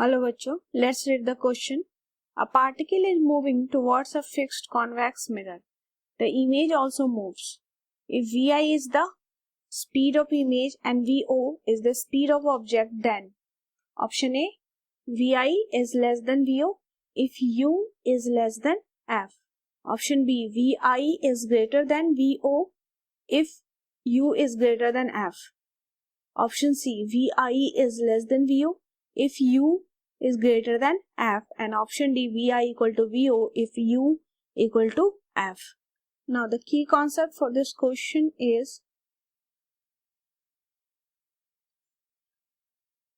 Hello बच्चों, let's read the question. A particle is moving towards a fixed convex mirror. The image also moves. If Vi is the speed of image and Vo is the speed of object, then option A, Vi is less than Vo if U is less than F. Option B, Vi is greater than Vo if U is greater than F. Option C, Vi is less than Vo if U is greater than F, and option D, Vi equal to Vo if U equal to F. Now the key concept for this question is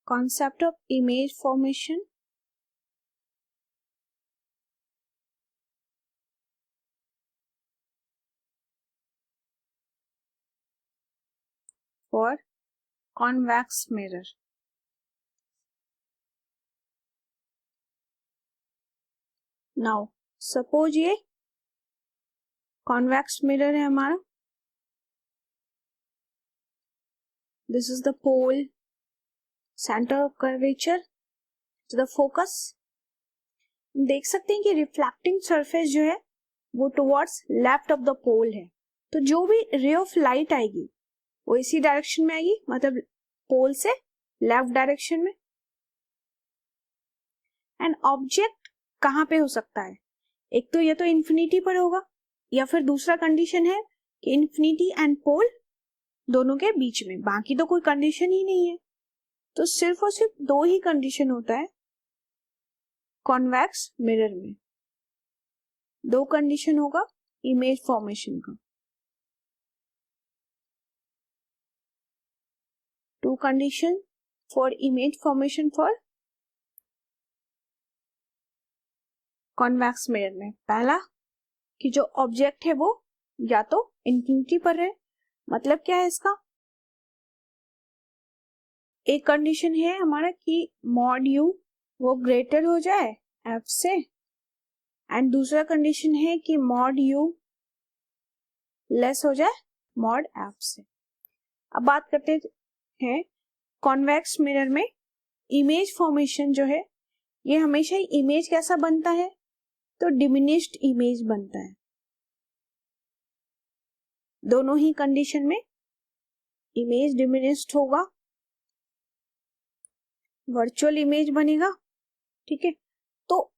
concept of image formation, for convex mirror. Now suppose ये convex mirror है हमारा. This is the pole, center of curvature, to the focus. देख सकते हैं कि reflecting surface जो है वो टुवर्ड्स लेफ्ट ऑफ द पोल है. तो जो भी रे ऑफ लाइट आएगी वो इसी डायरेक्शन में आएगी, मतलब पोल से लेफ्ट डायरेक्शन में. एंड ऑब्जेक्ट कहाँ पे हो सकता है? एक तो ये तो इन्फिनिटी पर होगा, या फिर दूसरा कंडीशन है कि इन्फिनिटी एंड पोल दोनों के बीच में. बाकी तो कोई कंडीशन ही नहीं है. तो सिर्फ और सिर्फ दो ही कंडीशन होता है कॉन्वेक्स मिरर में. दो कंडीशन होगा इमेज फॉर्मेशन का. Two condition for image formation for convex mirror में. पहला कि जो ऑब्जेक्ट है वो या तो इन्फिनिटी पर है, मतलब क्या है इसका? एक कंडीशन है हमारा कि मॉड यू वो ग्रेटर हो जाए एफ से, एंड दूसरा कंडीशन है कि मॉड यू लेस हो जाए मॉड एफ से. अब बात करते हैं कॉन्वेक्स मिरर में इमेज फॉर्मेशन जो है ये हमेशा ही इमेज कैसा बनता है? तो डिमिनिश्ड इमेज बनता है. दोनों ही कंडीशन में इमेज डिमिनिश्ड होगा, वर्चुअल इमेज बनेगा. ठीक है, तो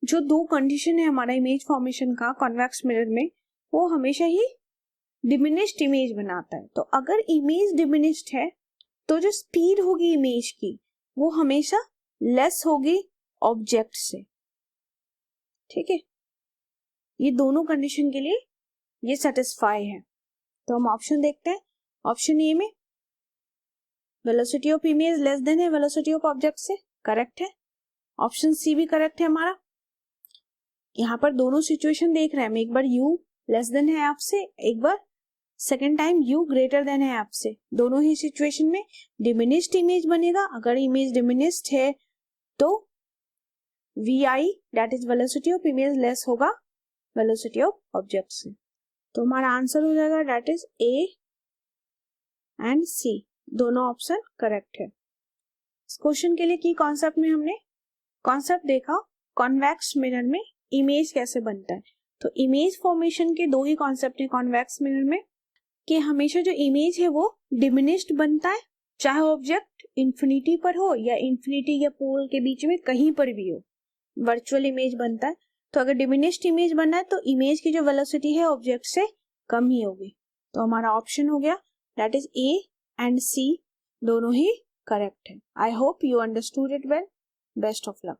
जो दो कंडीशन है हमारा इमेज फॉर्मेशन का कॉन्वेक्स मिरर में, वो हमेशा ही डिमिनिश्ड इमेज बनाता है. तो अगर इमेज डिमिनिश्ड है तो जो स्पीड होगी इमेज की वो हमेशा लेस होगी ऑब्जेक्ट से. ठीक है, ये दोनों कंडीशन के लिए ये सेटिस्फाई है. तो हम ऑप्शन देखते हैं. ऑप्शन ए में velocity of image less than है वेलोसिटी ऑफ ऑब्जेक्ट से, करेक्ट है. ऑप्शन सी भी करेक्ट है हमारा. यहाँ पर दोनों सिचुएशन देख रहे हैं हम. एक बार u लेस देन है आपसे, एक बार second time u greater than है आपसे. दोनों ही सिचुएशन में डिमिनिश्ड इमेज बनेगा. अगर इमेज डिमिनिश्ड है तो vi that is velocity of image less होगा वेलोसिटी ऑफ ऑब्जेक्ट से. तो हमारा आंसर हो जाएगा that is A and C. दोनों ऑप्शन करेक्ट है. इस क्वेश्चन के लिए की कॉन्सेप्ट में हमने कॉन्सेप्ट देखा कॉन्वेक्स मिरर में इमेज कैसे बनता है. तो इमेज फॉर्मेशन के दो ही कॉन्सेप्ट है कॉन्वेक्स मिरर में, कि हमेशा जो इमेज है वो डिमिनिश्ड बनता है, चाहे ऑब्जेक्ट इंफिनिटी पर हो या इंफिनिटी या पोल के बीच में कहीं पर भी हो, वर्चुअल इमेज बनता है. तो अगर डिमिनिश्ड इमेज बनना है तो इमेज की जो वेलोसिटी है ऑब्जेक्ट से कम ही होगी. तो हमारा ऑप्शन हो गया that is A and C, दोनों ही करेक्ट है. I hope you understood it well. Best of luck.